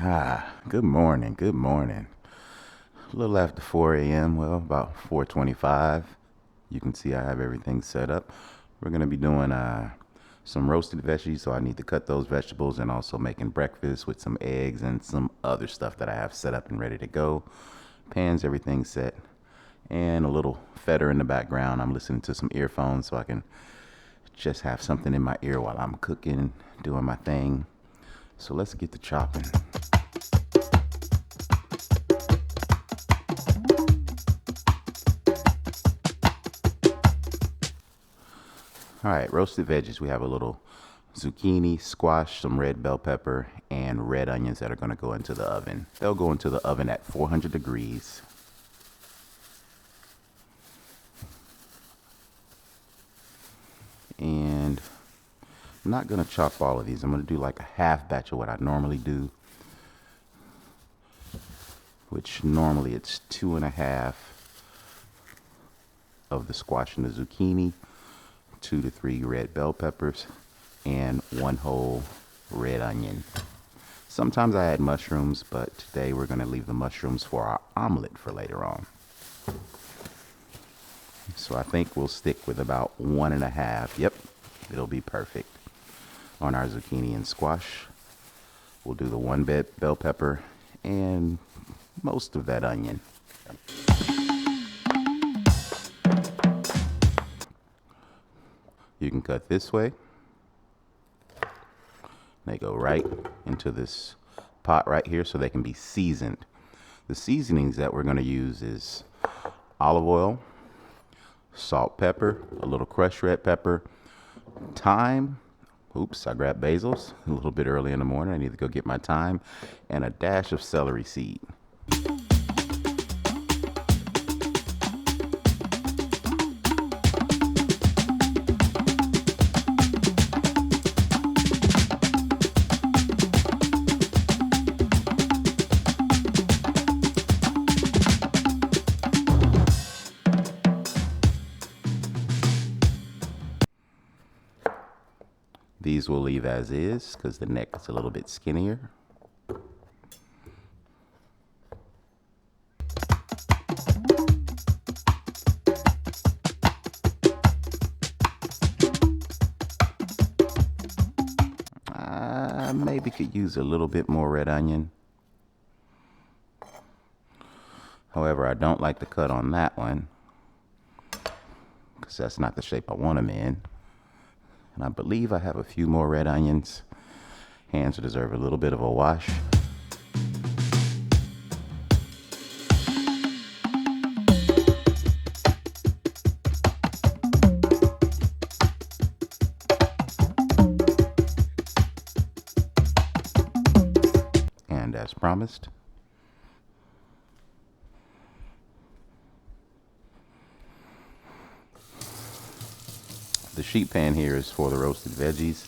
Good morning. Good morning. A little after 4 a.m. Well, about 4:25. You can see I have everything set up. We're gonna be doing some roasted veggies, so I need to cut those vegetables and also making breakfast with some eggs and some other stuff that I have set up and ready to go. Pans, everything set, and a little feta in the background. I'm listening to some earphones so I can just have something in my ear while I'm cooking, doing my thing. So let's get to chopping. All right, roasted veggies. We have a little zucchini, squash, some red bell pepper, and red onions that are going to go into the oven. They'll go into the oven at 400 degrees. And I'm not going to chop all of these. I'm going to do like a half batch of what I normally do, which normally it's 2.5 of the squash and the zucchini, 2 to 3 red bell peppers, and 1 whole red onion. Sometimes I add mushrooms, but today we're going to leave the mushrooms for our omelet for later on. So I think we'll stick with about 1.5. Yep, it'll be perfect. On our zucchini and squash, we'll do the 1 bell pepper and most of that onion. You can cut this way. They go right into this pot right here so they can be seasoned. The seasonings that we're going to use is olive oil, salt, pepper, a little crushed red pepper, thyme. Oops, I grabbed basils a little bit early in the morning. I need to go get my thyme, and a dash of celery seed. These we'll leave as is because the neck is a little bit skinnier. I maybe could use a little bit more red onion. However, I don't like the cut on that one because that's not the shape I want them in. And I believe I have a few more red onions. Hands deserve a little bit of a wash. And as promised, the sheet pan here is for the roasted veggies.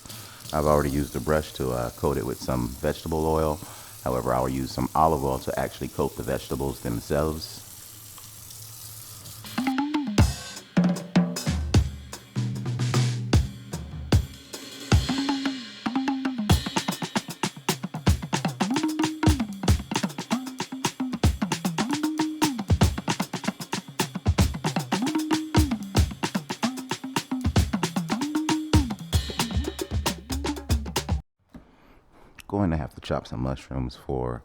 I've already used a brush to coat it with some vegetable oil. However, I'll use some olive oil to actually coat the vegetables themselves. Going to have to chop some mushrooms for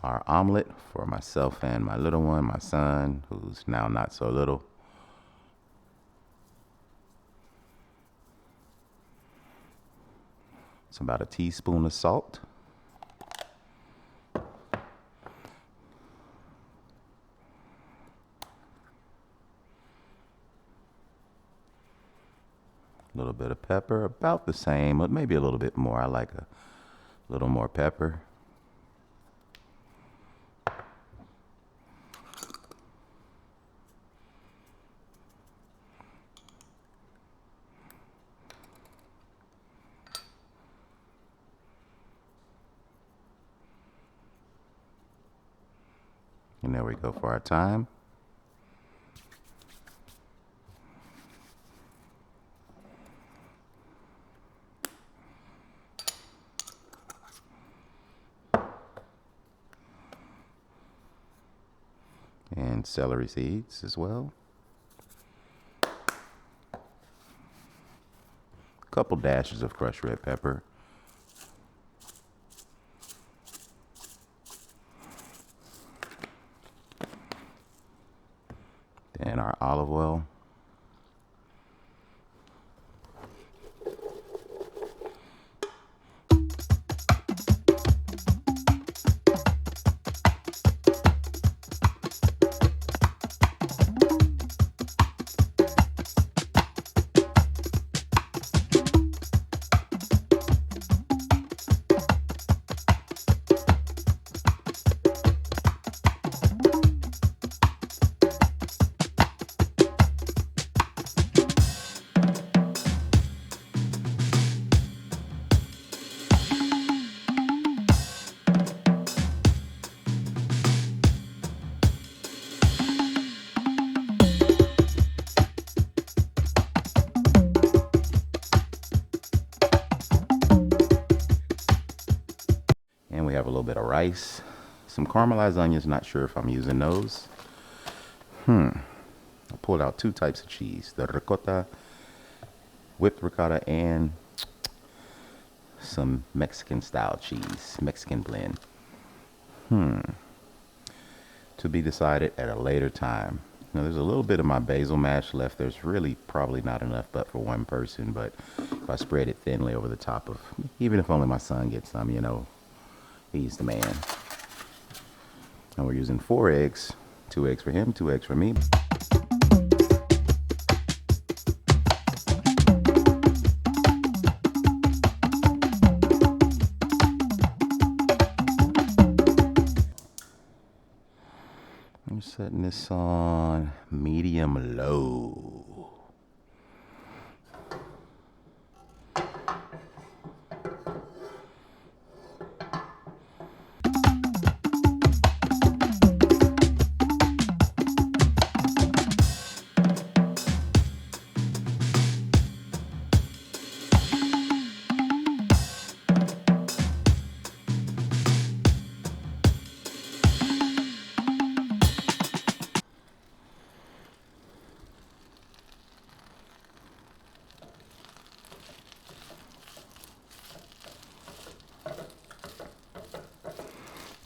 our omelet for myself and my little one, my son, who's now not so little. It's about a teaspoon of salt. A little bit of pepper, about the same, but maybe a little bit more. I like a little more pepper. And there we go for our thyme. and celery seeds as well. A couple dashes of crushed red pepper. Then our olive oil. And we have a little bit of rice. Some caramelized onions, not sure if I'm using those. I pulled out two types of cheese. The ricotta, whipped ricotta, and some Mexican style cheese, Mexican blend. To be decided at a later time. Now there's a little bit of my basil mash left. There's really probably not enough but for one person, but if I spread it thinly over the top of, even if only my son gets some, you know, he's the man. And we're using 4 eggs, 2 eggs for him, 2 eggs for me. I'm setting this on medium low.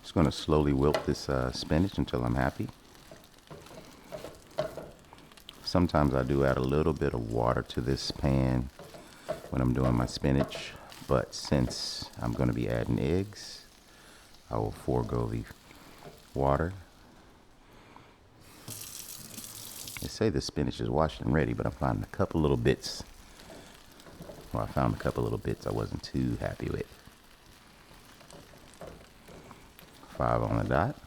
Just going to slowly wilt this spinach until I'm happy. Sometimes I do add a little bit of water to this pan when I'm doing my spinach, but since I'm going to be adding eggs, I will forego the water. They say the spinach is washed and ready, but I'm finding a couple little bits. Well, I found a couple little bits I wasn't too happy with. 5 on the dot,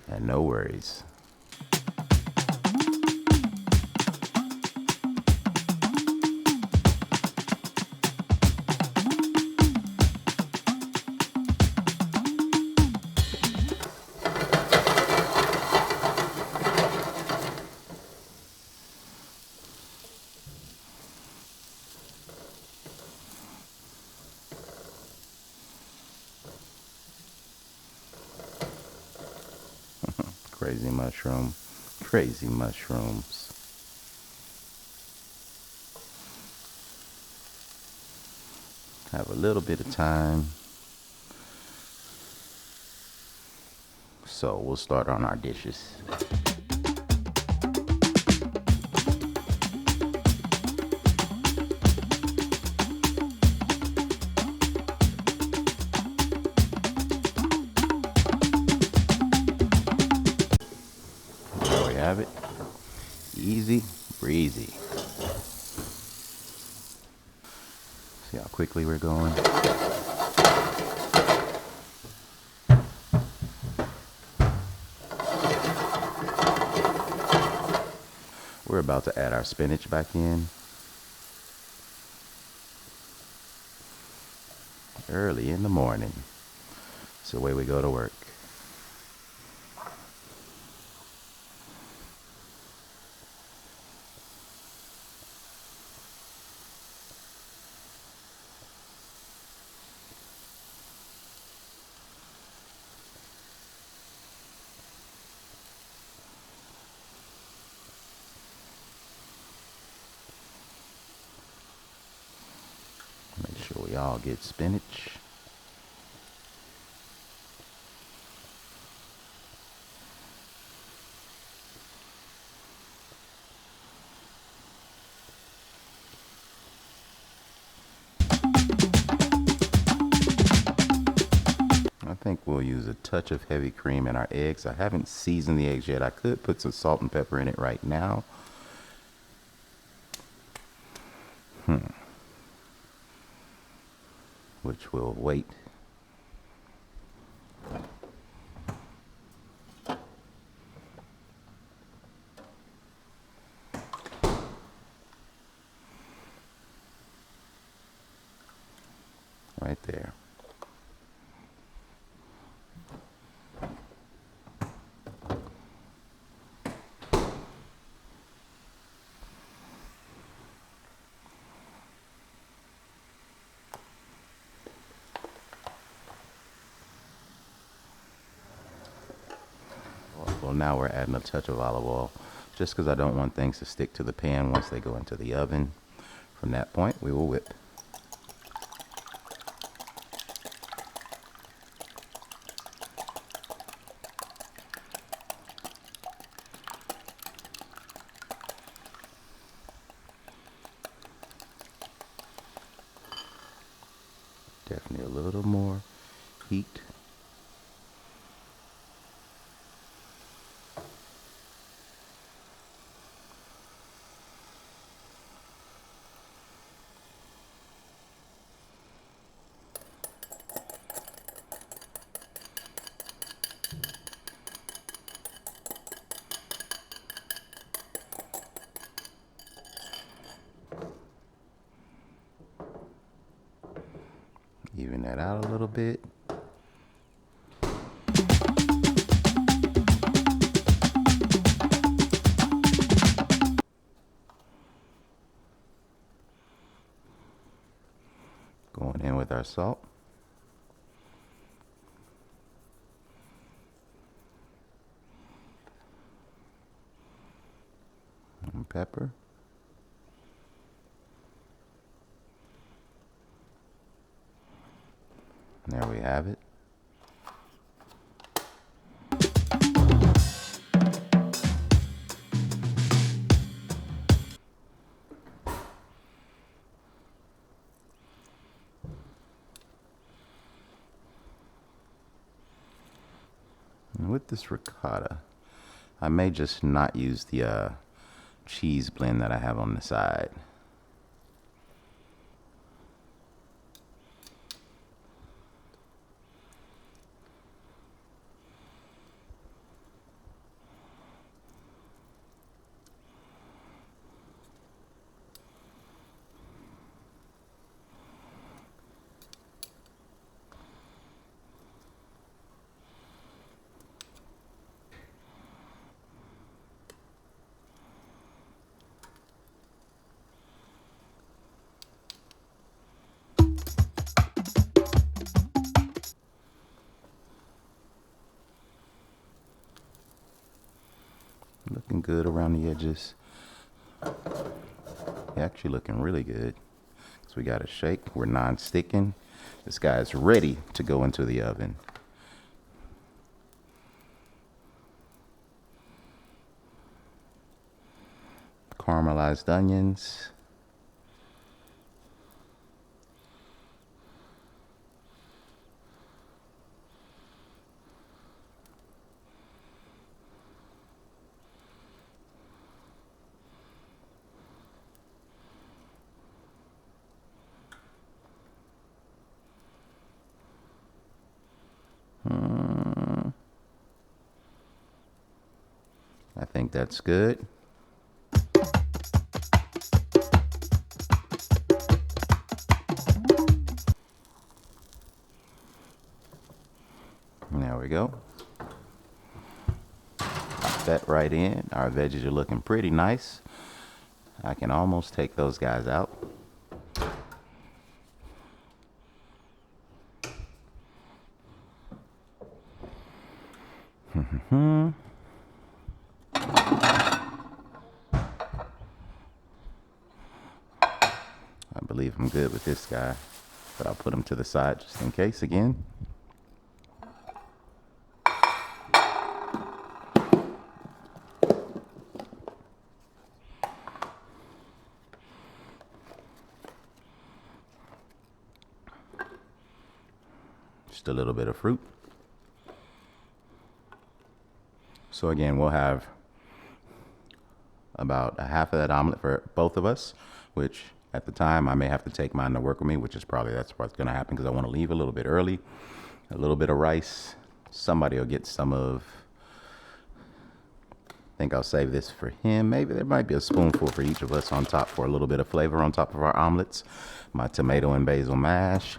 and no worries. Crazy mushroom, crazy mushrooms. Have a little bit of time. So we'll start on our dishes. There we have it. Easy breezy. See how quickly we're going. We're about to add our spinach back in. Early in the morning. It's the way we go to work. all get spinach. I think we'll use a touch of heavy cream in our eggs. I haven't seasoned the eggs yet. I could put some salt and pepper in it right now. Which we'll wait. Right there. Well, now we're adding a touch of olive oil, just because I don't want things to stick to the pan once they go into the oven. From that point, we will whip. Definitely a little more heat. Even that out a little bit. Going in with our salt. And pepper. There we have it. And with this ricotta, I may just not use the cheese blend that I have on the side. Looking good around the edges. Actually looking really good. So we got to shake. We're non-sticking. This guy is ready to go into the oven. Caramelized onions. I think that's good. There we go. Pop that right in. Our veggies are looking pretty nice. I can almost take those guys out. I believe I'm good with this guy. but I'll put them to the side just in case again. Just a little bit of fruit. So again, we'll have about a half of that omelet for both of us, which at the time I may have to take mine to work with me, which is probably that's what's going to happen because I want to leave a little bit early. A little bit of rice. Somebody will get some of, I think I'll save this for him. Maybe there might be a spoonful for each of us on top for a little bit of flavor on top of our omelets. My tomato and basil mash.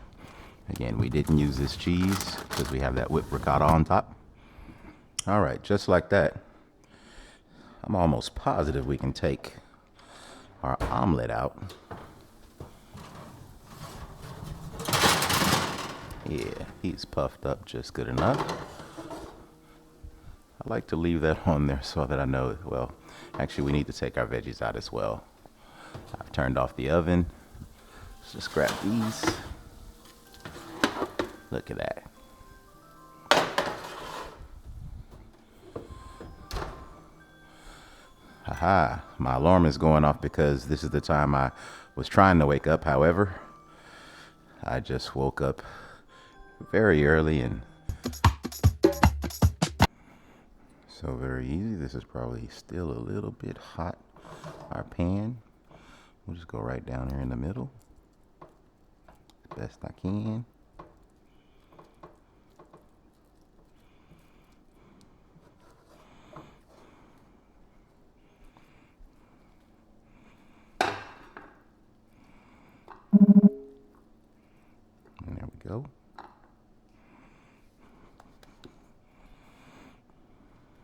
Again, we didn't use this cheese because we have that whipped ricotta on top. All right, just like that. I'm almost positive we can take our omelet out. Yeah, he's puffed up just good enough. I like to leave that on there so that I know, well, actually we need to take our veggies out as well. I've turned off the oven. Let's just grab these. Look at that. Haha, my alarm is going off because this is the time I was trying to wake up. However, I just woke up very early and so very easy. This is probably still a little bit hot. Our pan, we'll just go right down here in the middle as best I can. And there we go.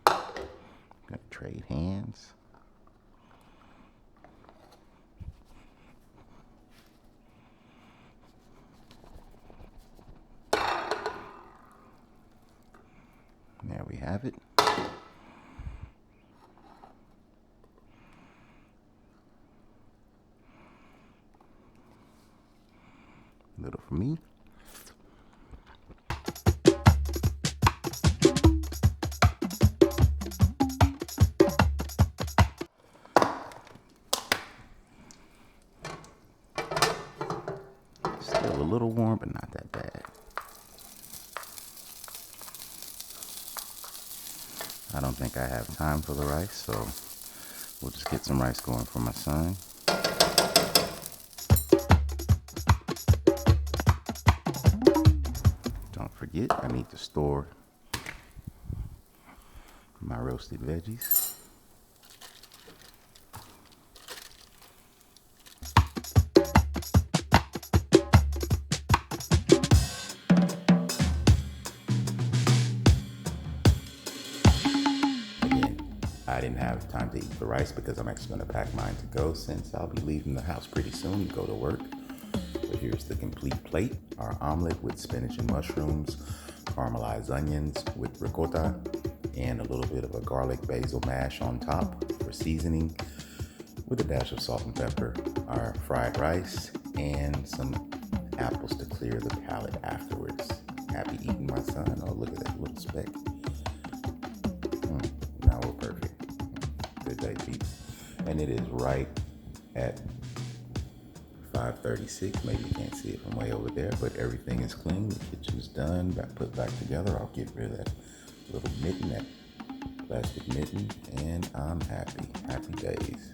Gonna trade hands. There we have it. A little for me. Still a little warm, but not that bad. I don't think I have time for the rice, so we'll just get some rice going for my son. Don't forget, I need to store my roasted veggies. I didn't have time to eat the rice because I'm actually going to pack mine to go since I'll be leaving the house pretty soon to go to work. But here's the complete plate. Our omelet with spinach and mushrooms, caramelized onions with ricotta, and a little bit of a garlic basil mash on top for seasoning with a dash of salt and pepper. Our fried rice and some apples to clear the palate afterwards. Happy eating, my son. Oh, look at that little speck. Now we're perfect. Good day, peeps. And it is right at 5:36. Maybe you can't see it from way over there, but everything is clean. The kitchen's done. Got put back together. I'll get rid of that little mitten, that plastic mitten, and I'm happy. Happy days.